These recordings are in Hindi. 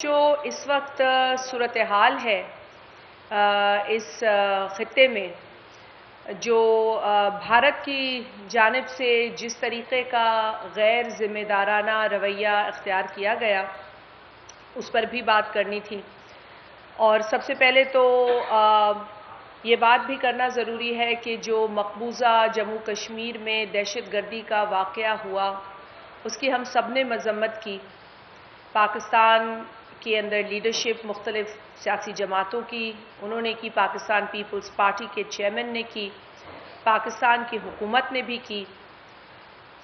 जो इस वक्त सूरत हाल है इस ख़ित्ते में, जो भारत की जानिब से जिस तरीक़े का गैर ज़िम्मेदाराना रवैया इख्तियार किया गया, उस पर भी बात करनी थी। और सबसे पहले तो ये बात भी करना ज़रूरी है कि जो मकबूजा जम्मू कश्मीर में दहशतगर्दी का वाक़या हुआ, उसकी हम सब ने मज़म्मत की। पाकिस्तान के अंदर लीडरशिप मुख्तलिफ सियासी जमातों की उन्होंने की, पाकिस्तान पीपल्स पार्टी के चेयरमैन ने की, पाकिस्तान की हुकूमत ने भी की।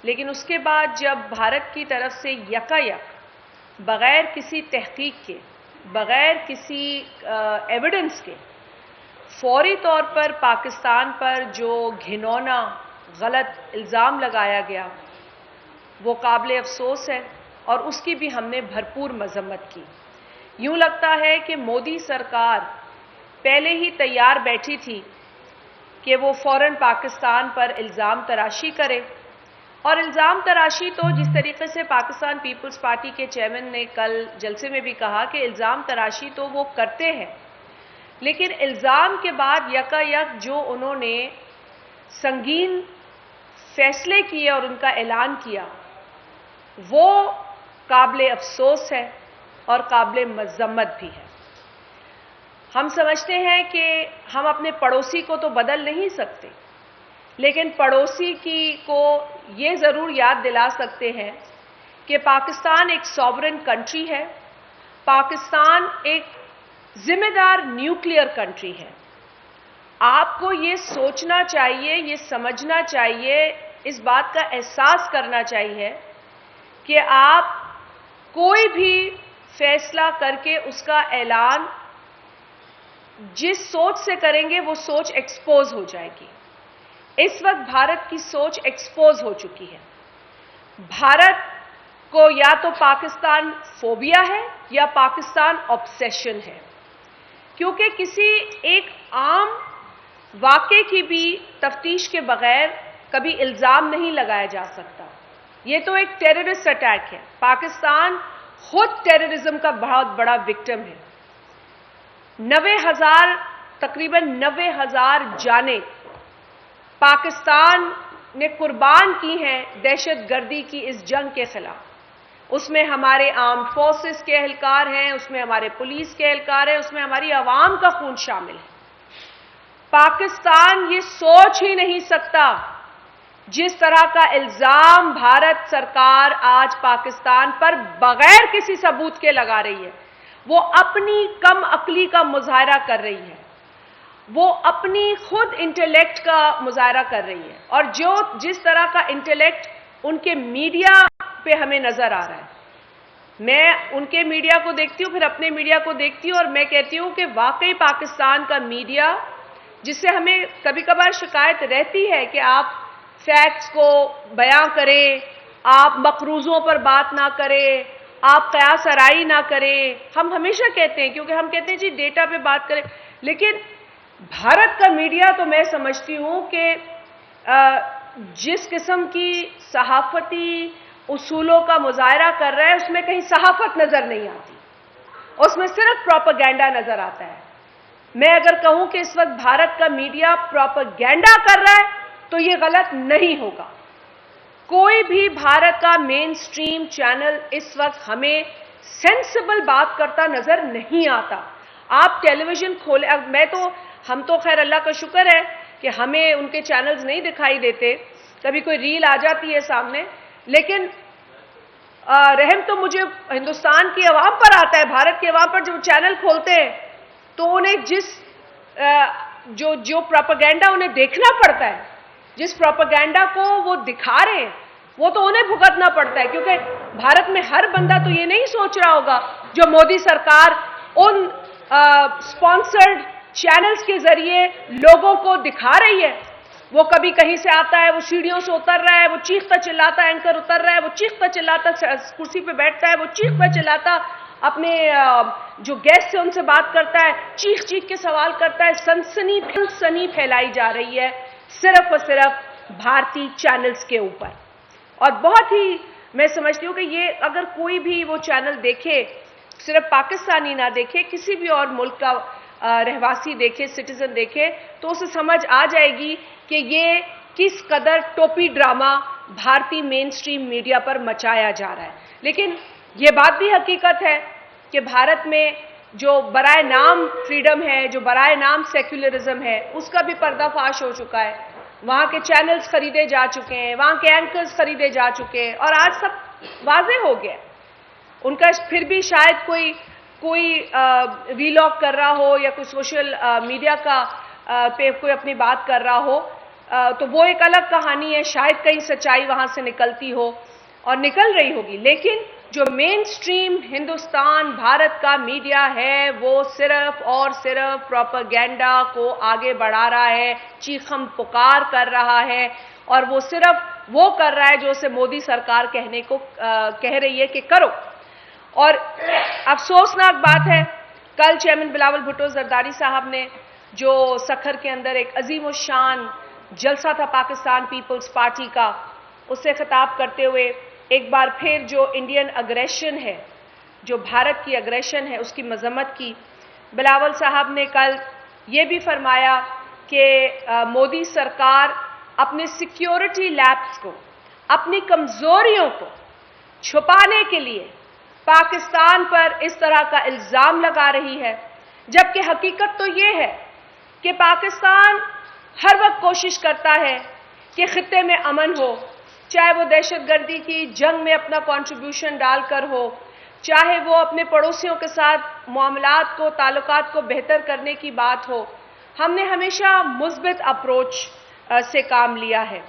लेकिन उसके बाद जब भारत की तरफ से यकायक बग़ैर किसी तहकीक के, बग़ैर किसी एविडेंस के फौरी तौर पर पाकिस्तान पर जो घिनौना गलत इल्ज़ाम लगाया गया, वो काबिल अफसोस है और उसकी भी हमने भरपूर मज़म्मत की। यूँ लगता है कि मोदी सरकार पहले ही तैयार बैठी थी कि वो फ़ौरन पाकिस्तान पर इल्ज़ाम तराशी करे। और इल्ज़ाम तराशी तो जिस तरीके से पाकिस्तान पीपल्स पार्टी के चेयरमैन ने कल जलसे में भी कहा कि इल्ज़ाम तराशी तो वो करते हैं, लेकिन इल्ज़ाम के बाद यकायक जो उन्होंने संगीन फैसले किए और उनका ऐलान किया, वो काबिल अफसोस है और काबिल मज़म्मत भी है। हम समझते हैं कि हम अपने पड़ोसी को तो बदल नहीं सकते, लेकिन पड़ोसी को ये ज़रूर याद दिला सकते हैं कि पाकिस्तान एक सॉवरेन कंट्री है, पाकिस्तान एक जिम्मेदार न्यूक्लियर कंट्री है। आपको ये सोचना चाहिए, ये समझना चाहिए, इस बात का एहसास करना चाहिए कि आप कोई भी फैसला करके उसका ऐलान जिस सोच से करेंगे वो सोच एक्सपोज हो जाएगी। इस वक्त भारत की सोच एक्सपोज हो चुकी है। भारत को या तो पाकिस्तान फोबिया है या पाकिस्तान ऑब्सेशन है, क्योंकि किसी एक आम वाक़े की भी तफ्तीश के बगैर कभी इल्ज़ाम नहीं लगाया जा सकता। ये तो एक टेररिस्ट अटैक है। पाकिस्तान खुद टेररिज्म का बहुत बड़ा विक्टिम है। 90,000 तकरीबन 90,000 जानें पाकिस्तान ने कुर्बान की हैं दहशतगर्दी की इस जंग के खिलाफ। उसमें हमारे आर्म्ड फोर्सेस के एहलकार हैं, उसमें हमारे पुलिस के एहलकार हैं, उसमें हमारी आवाम का खून शामिल है। पाकिस्तान ये सोच ही नहीं सकता जिस तरह का इल्ज़ाम भारत सरकार आज पाकिस्तान पर बगैर किसी सबूत के लगा रही है। वो अपनी कम अक्ली का मुजाहरा कर रही है, वो अपनी खुद इंटेलेक्ट का मुजाहरा कर रही है, और जिस तरह का इंटेलेक्ट उनके मीडिया पे हमें नजर आ रहा है। मैं उनके मीडिया को देखती हूँ, फिर अपने मीडिया को देखती हूँ, और मैं कहती हूँ कि वाकई पाकिस्तान का मीडिया, जिससे हमें कभी कभार शिकायत रहती है कि आप फैक्ट्स को बयां करें, आप मकरूज़ों पर बात ना करें, आप कयास आराई ना करें, हम हमेशा कहते हैं, क्योंकि हम कहते हैं जी डेटा पे बात करें। लेकिन भारत का मीडिया तो मैं समझती हूँ कि जिस किस्म की सहाफ़ती उसूलों का मुजाहरा कर रहा है, उसमें कहीं सहाफ़त नज़र नहीं आती, उसमें सिर्फ प्रोपेगेंडा नज़र आता है। मैं अगर कहूँ कि इस वक्त भारत का मीडिया प्रोपेगेंडा कर रहा है तो ये गलत नहीं होगा। कोई भी भारत का मेन स्ट्रीम चैनल इस वक्त हमें सेंसिबल बात करता नजर नहीं आता। आप टेलीविजन खोले, हम तो खैर अल्लाह का शुक्र है कि हमें उनके चैनल्स नहीं दिखाई देते, कभी कोई रील आ जाती है सामने, लेकिन रहम तो मुझे हिंदुस्तान की आवाम पर आता है। भारत की आवाम पर जब चैनल खोलते हैं तो उन्हें जो प्रोपेगेंडा उन्हें देखना पड़ता है, जिस प्रोपेगेंडा को वो दिखा रहे हैं, वो तो उन्हें भुगतना पड़ता है। क्योंकि भारत में हर बंदा तो ये नहीं सोच रहा होगा जो मोदी सरकार उन स्पॉन्सर्ड चैनल्स के जरिए लोगों को दिखा रही है। वो कभी कहीं से आता है, वो सीढ़ियों से उतर रहा है, वो चीखता चिल्लाता, एंकर उतर रहा है, वो चीखता चिल्लाता कुर्सी पे बैठता है, वो चीखता चिल्लाता अपने जो गेस्ट है उनसे बात करता है, चीख चीख के सवाल करता है। सनसनी फैलाई जा रही है सिर्फ और सिर्फ भारतीय चैनल्स के ऊपर। और बहुत ही मैं समझती हूँ कि ये अगर कोई भी वो चैनल देखे सिर्फ पाकिस्तानी ना देखे, किसी भी और मुल्क का रहवासी देखे, सिटीजन देखे, तो उसे समझ आ जाएगी कि ये किस कदर टोपी ड्रामा भारतीय मेन स्ट्रीम मीडिया पर मचाया जा रहा है। लेकिन ये बात भी हकीकत है कि भारत में जो बराए नाम फ्रीडम है, जो बराए नाम सेक्युलरिज्म है, उसका भी पर्दाफाश हो चुका है। वहाँ के चैनल्स खरीदे जा चुके हैं, वहाँ के एंकर्स खरीदे जा चुके हैं और आज सब वाज़ेह हो गया। उनका फिर भी शायद कोई वीलॉग कर रहा हो या कोई सोशल मीडिया का पे कोई अपनी बात कर रहा हो, तो वो एक अलग कहानी है, शायद कहीं सच्चाई वहाँ से निकलती हो और निकल रही होगी। लेकिन जो मेन स्ट्रीम हिंदुस्तान, भारत का मीडिया है, वो सिर्फ और सिर्फ प्रोपेगेंडा को आगे बढ़ा रहा है, चीखम पुकार कर रहा है और वो सिर्फ वो कर रहा है जो उसे मोदी सरकार कह रही है कि करो। और अफसोसनाक बात है, कल चेयरमैन बिलावल भुट्टो जरदारी साहब ने जो सखर के अंदर एक अजीम शान जलसा था पाकिस्तान पीपल्स पार्टी का, उससे खिताब करते हुए एक बार फिर जो इंडियन अग्रेशन है, जो भारत की अग्रेशन है, उसकी मजम्मत की। बिलावल साहब ने कल ये भी फरमाया कि मोदी सरकार अपने सिक्योरिटी लैप्स को, अपनी कमजोरियों को छुपाने के लिए पाकिस्तान पर इस तरह का इल्ज़ाम लगा रही है, जबकि हकीकत तो ये है कि पाकिस्तान हर वक्त कोशिश करता है कि खित्ते में अमन हो, चाहे वो दहशतगर्दी की जंग में अपना कंट्रीब्यूशन डालकर हो, चाहे वो अपने पड़ोसियों के साथ मामलात को, ताल्लुकात को बेहतर करने की बात हो। हमने हमेशा मुस्बित अप्रोच से काम लिया है।